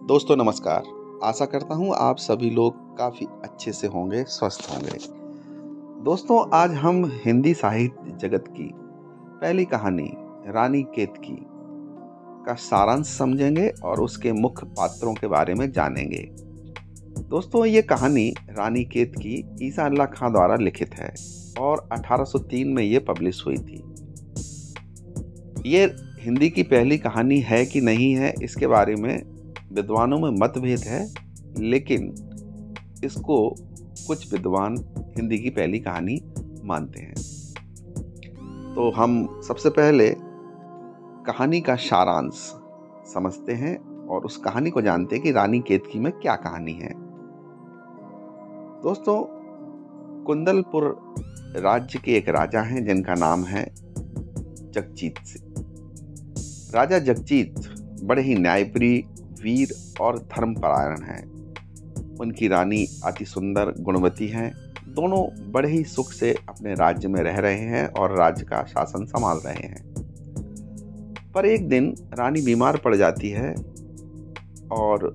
दोस्तों नमस्कार। आशा करता हूँ आप सभी लोग काफ़ी अच्छे से होंगे, स्वस्थ होंगे। दोस्तों आज हम हिंदी साहित्य जगत की पहली कहानी रानी केतकी का सारांश समझेंगे और उसके मुख्य पात्रों के बारे में जानेंगे। दोस्तों ये कहानी रानी केतकी ईसा अल्लाह खां द्वारा लिखित है और 1803 में ये पब्लिश हुई थी। ये हिंदी की पहली कहानी है कि नहीं है इसके बारे में विद्वानों में मतभेद है, लेकिन इसको कुछ विद्वान हिंदी की पहली कहानी मानते हैं। तो हम सबसे पहले कहानी का सारांश समझते हैं और उस कहानी को जानते हैं कि रानी केतकी में क्या कहानी है। दोस्तों कुंदलपुर राज्य के एक राजा हैं जिनका नाम है जगजीत सिंह। राजा जगजीत बड़े ही न्यायप्रिय, वीर और धर्मपरायण हैं। उनकी रानी अति सुंदर, गुणवती हैं। दोनों बड़े ही सुख से अपने राज्य में रह रहे हैं और राज्य का शासन संभाल रहे हैं। पर एक दिन रानी बीमार पड़ जाती है और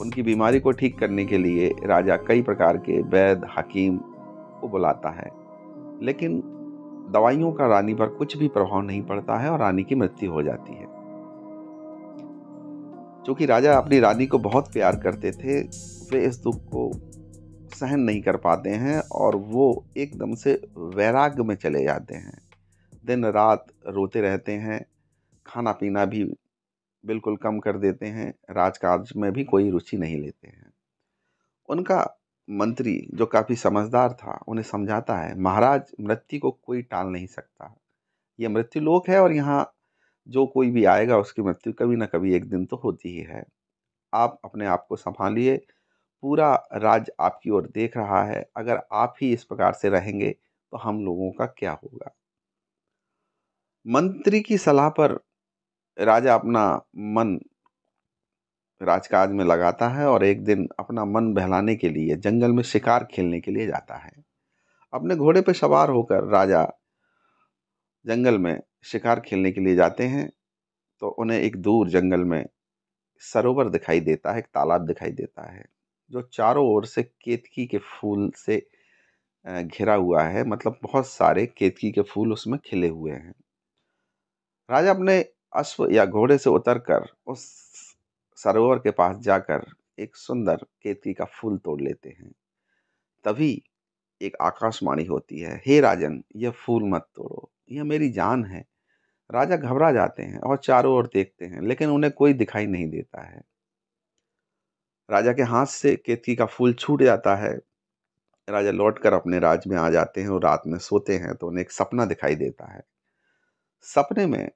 उनकी बीमारी को ठीक करने के लिए राजा कई प्रकार के वैद्य, हकीम को बुलाता है, लेकिन दवाइयों का रानी पर कुछ भी प्रभाव नहीं पड़ता है और रानी की मृत्यु हो जाती है। चूंकि राजा अपनी रानी को बहुत प्यार करते थे, वे इस दुख को सहन नहीं कर पाते हैं और वो एकदम से वैराग्य में चले जाते हैं। दिन रात रोते रहते हैं, खाना पीना भी बिल्कुल कम कर देते हैं, राजकाज में भी कोई रुचि नहीं लेते हैं। उनका मंत्री जो काफी समझदार था उन्हें समझाता है, महाराज मृत्यु को कोई टाल नहीं सकता। यह मृत्यु लोक है और यहाँ जो कोई भी आएगा उसकी मृत्यु कभी ना कभी एक दिन तो होती ही है। आप अपने आप को संभालिए, पूरा राज्य आपकी ओर देख रहा है। अगर आप ही इस प्रकार से रहेंगे तो हम लोगों का क्या होगा। मंत्री की सलाह पर राजा अपना मन राजकाज में लगाता है और एक दिन अपना मन बहलाने के लिए जंगल में शिकार खेलने के लिए जाता है। अपने घोड़े पर सवार होकर राजा जंगल में शिकार खेलने के लिए जाते हैं तो उन्हें एक दूर जंगल में सरोवर दिखाई देता है, एक तालाब दिखाई देता है जो चारों ओर से केतकी के फूल से घिरा हुआ है। मतलब बहुत सारे केतकी के फूल उसमें खिले हुए हैं। राजा अपने अश्व या घोड़े से उतरकर उस सरोवर के पास जाकर एक सुंदर केतकी का फूल तोड़ लेते हैं। तभी एक आकाशवाणी होती है, हे राजन, यह फूल मत तोड़ो, यह मेरी जान है। राजा घबरा जाते हैं और चारों ओर देखते हैं, लेकिन उन्हें कोई दिखाई नहीं देता है। राजा के हाथ से केतकी का फूल छूट जाता है। राजा लौटकर अपने राज्य में आ जाते हैं और रात में सोते हैं तो उन्हें एक सपना दिखाई देता है। सपने में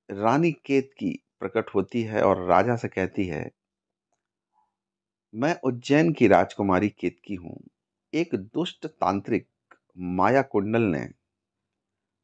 रानी केतकी प्रकट होती है और राजा से कहती है, मैं उज्जैन की राजकुमारी केतकी हूँ। एक दुष्ट तांत्रिक माया कुंडल ने,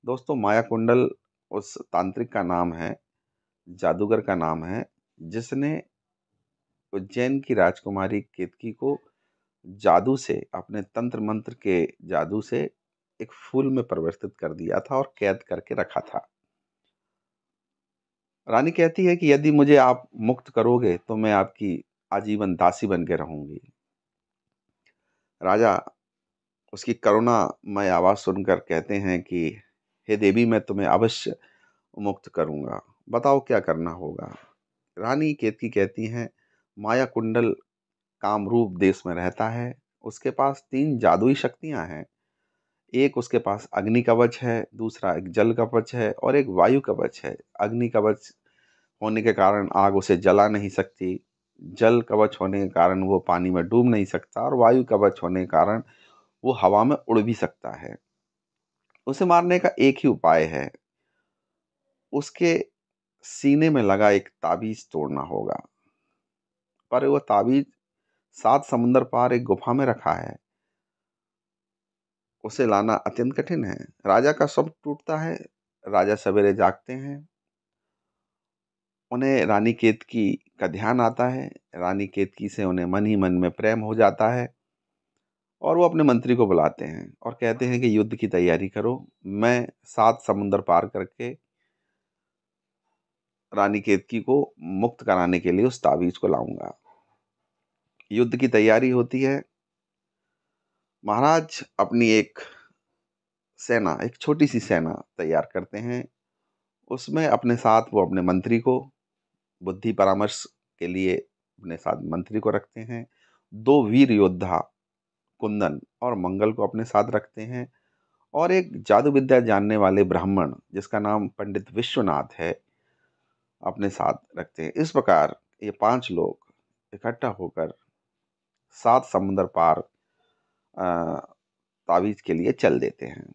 दोस्तों माया कुंडल उस तांत्रिक का नाम है, जादूगर का नाम है, जिसने उज्जैन की राजकुमारी केतकी को जादू से, अपने तंत्र मंत्र के जादू से एक फूल में परिवर्तित कर दिया था और कैद करके रखा था। रानी कहती है कि यदि मुझे आप मुक्त करोगे तो मैं आपकी आजीवन दासी बन के रहूंगी। राजा उसकी करुणामय आवाज सुनकर कहते हैं कि हे देवी, मैं तुम्हें अवश्य मुक्त करूंगा, बताओ क्या करना होगा। रानी केतकी कहती हैं, माया कुंडल कामरूप देश में रहता है। उसके पास 3 जादुई शक्तियां हैं। एक उसके पास अग्नि कवच है, दूसरा एक जल कवच है और एक वायु कवच है। अग्नि कवच होने के कारण आग उसे जला नहीं सकती, जल कवच होने के कारण वो पानी में डूब नहीं सकता और वायु कवच होने के कारण वो हवा में उड़ भी सकता है। उसे मारने का एक ही उपाय है, उसके सीने में लगा एक ताबीज तोड़ना होगा। पर वो ताबीज 7 समुंदर पार एक गुफा में रखा है, उसे लाना अत्यंत कठिन है। राजा का सब टूटता है। राजा सवेरे जागते हैं, उन्हें रानी केतकी का ध्यान आता है। रानी केतकी से उन्हें मन ही मन में प्रेम हो जाता है और वो अपने मंत्री को बुलाते हैं और कहते हैं कि युद्ध की तैयारी करो। मैं 7 समुंदर पार करके रानी केतकी को मुक्त कराने के लिए उस ताबीज को लाऊंगा। युद्ध की तैयारी होती है। महाराज अपनी एक सेना, एक छोटी सी सेना तैयार करते हैं। उसमें अपने साथ वो अपने मंत्री को बुद्धि परामर्श के लिए अपने साथ मंत्री को रखते हैं। 2 वीर योद्धा कुंदन और मंगल को अपने साथ रखते हैं, और एक जादू विद्या जानने वाले ब्राह्मण जिसका नाम पंडित विश्वनाथ है अपने साथ रखते हैं। इस प्रकार ये 5 लोग इकट्ठा होकर 7 समुंदर पार अ, ताबीज के लिए चल देते हैं।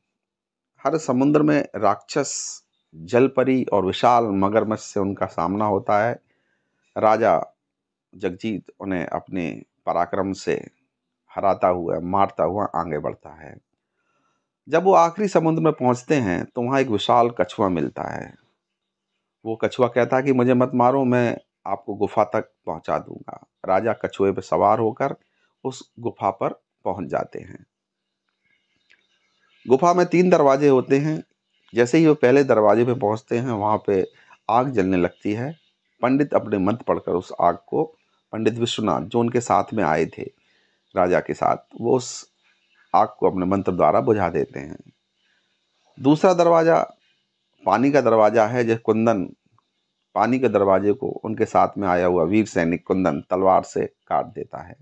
हर समुद्र में राक्षस, जलपरी और विशाल मगरमच्छ से उनका सामना होता है। राजा जगजीत उन्हें अपने पराक्रम से हराता हुआ, मारता हुआ आगे बढ़ता है। जब वो आखिरी समुद्र में पहुंचते हैं तो वहां एक विशाल कछुआ मिलता है। वो कछुआ कहता है कि मुझे मत मारो, मैं आपको गुफा तक पहुंचा दूंगा। राजा कछुए पर सवार होकर उस गुफा पर पहुंच जाते हैं। गुफा में 3 दरवाजे होते हैं। जैसे ही वो पहले दरवाजे पे पहुंचते हैं, वहां पे आग जलने लगती है। पंडित अपने मंत्र पढ़कर उस आग को, पंडित विश्वनाथ जो उनके साथ में आए थे राजा के साथ, वो उस आग को अपने मंत्र द्वारा बुझा देते हैं। दूसरा दरवाजा पानी का दरवाजा है। जैसे कुंदन पानी के दरवाजे को उनके साथ में आया हुआ वीर सैनिक कुंदन तलवार से काट देता है।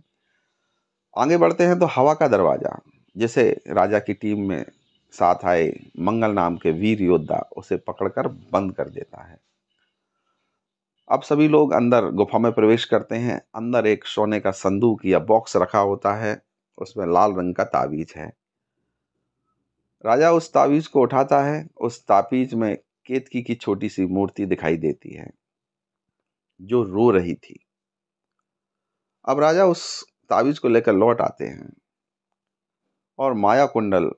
आगे बढ़ते हैं तो हवा का दरवाजा, जिसे राजा की टीम में साथ आए मंगल नाम के वीर योद्धा उसे पकड़कर बंद कर देता है। अब सभी लोग अंदर गुफा में प्रवेश करते हैं। अंदर एक सोने का संदूक या बॉक्स रखा होता है, उसमें लाल रंग का ताबीज है। राजा उस ताबीज को उठाता है। उस ताबीज में केतकी की छोटी सी मूर्ति दिखाई देती है जो रो रही थी। अब राजा उस ताबीज को लेकर लौट आते हैं और माया कुंडल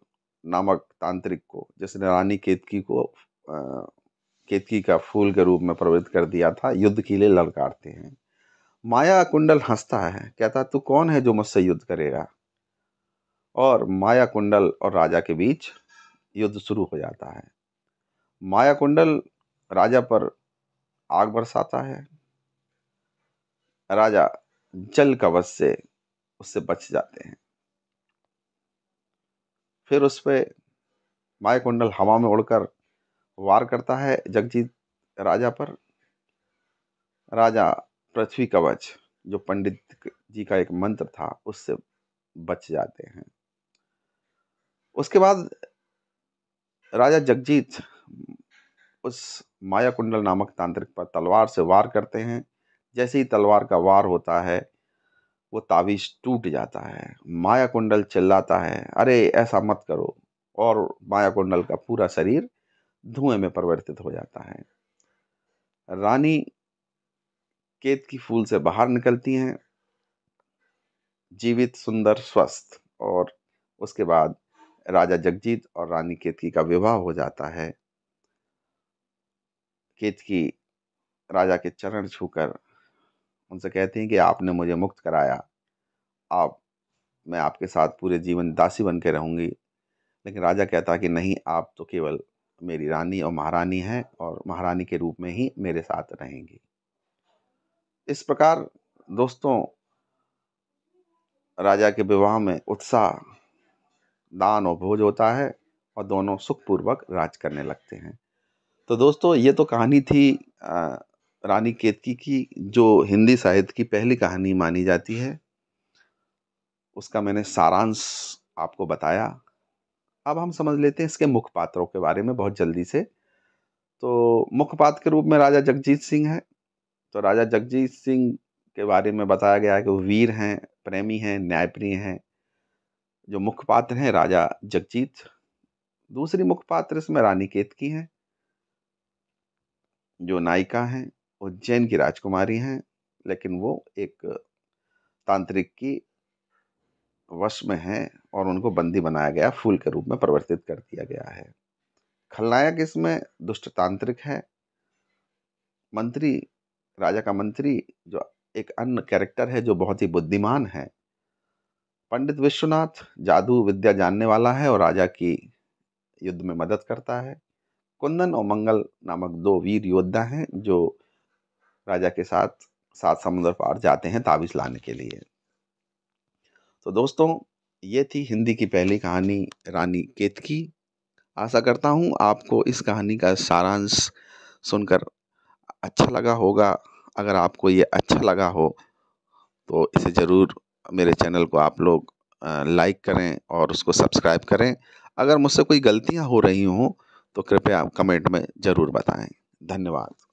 नामक तांत्रिक को, जिसने रानी केतकी को केतकी का फूल के रूप में प्रवृत्त कर दिया था, युद्ध के लिए ललकारते हैं। माया कुंडल हंसता है, कहता तू कौन है जो मुझसे युद्ध करेगा। और माया कुंडल और राजा के बीच युद्ध शुरू हो जाता है। माया कुंडल राजा पर आग बरसाता है। राजा जल कवच से उससे बच जाते हैं। फिर उस पे माया कुंडल हवा में उड़कर वार करता है जगजीत राजा पर। राजा पृथ्वी कवच, जो पंडित जी का एक मंत्र था, उससे बच जाते हैं। उसके बाद राजा जगजीत उस माया कुंडल नामक तांत्रिक पर तलवार से वार करते हैं। जैसे ही तलवार का वार होता है, वो ताबीज टूट जाता है। माया कुंडल चिल्लाता है, अरे ऐसा मत करो, और माया कुंडल का पूरा शरीर धुएं में परिवर्तित हो जाता है। रानी केतकी फूल से बाहर निकलती हैं, जीवित, सुंदर, स्वस्थ। और उसके बाद राजा जगजीत और रानी केतकी का विवाह हो जाता है। केतकी राजा के चरण छूकर उनसे कहती हैं कि आपने मुझे मुक्त कराया, आप मैं आपके साथ पूरे जीवन दासी बन के रहूंगी। लेकिन राजा कहता कि नहीं, आप तो केवल मेरी रानी और महारानी हैं, और महारानी के रूप में ही मेरे साथ रहेंगी। इस प्रकार दोस्तों, राजा के विवाह में उत्साह, दान और भोज होता है, और दोनों सुखपूर्वक राज करने लगते हैं। तो दोस्तों, ये तो कहानी थी रानी केतकी की, जो हिंदी साहित्य की पहली कहानी मानी जाती है। उसका मैंने सारांश आपको बताया। अब हम समझ लेते हैं इसके मुख्य पात्रों के बारे में बहुत जल्दी से। तो मुख्य पात्र के रूप में राजा जगजीत सिंह है। तो राजा जगजीत सिंह के बारे में बताया गया है कि वो वीर हैं, प्रेमी हैं, न्यायप्रिय हैं। जो मुख्य पात्र हैं राजा जगजीत। दूसरी मुख्य पात्र इसमें रानी केतकी हैं, जो नायिका हैं। उज्जैन की राजकुमारी हैं, लेकिन वो एक तांत्रिक की वश में हैं, और उनको बंदी बनाया गया, फूल के रूप में परिवर्तित कर दिया गया है। खलनायक इसमें दुष्ट तांत्रिक है। मंत्री, राजा का मंत्री, जो एक अन्य कैरेक्टर है जो बहुत ही बुद्धिमान है। पंडित विश्वनाथ जादू विद्या जानने वाला है और राजा की युद्ध में मदद करता है। कुंदन और मंगल नामक 2 वीर योद्धा हैं जो राजा के साथ 7 समुंदर पार जाते हैं ताबीज़ लाने के लिए। तो दोस्तों, ये थी हिंदी की पहली कहानी रानी केतकी। आशा करता हूँ आपको इस कहानी का सारांश सुनकर अच्छा लगा होगा। अगर आपको ये अच्छा लगा हो तो इसे ज़रूर मेरे चैनल को आप लोग लाइक करें और उसको सब्सक्राइब करें। अगर मुझसे कोई गलतियाँ हो रही हों तो कृपया आप कमेंट में ज़रूर बताएँ। धन्यवाद।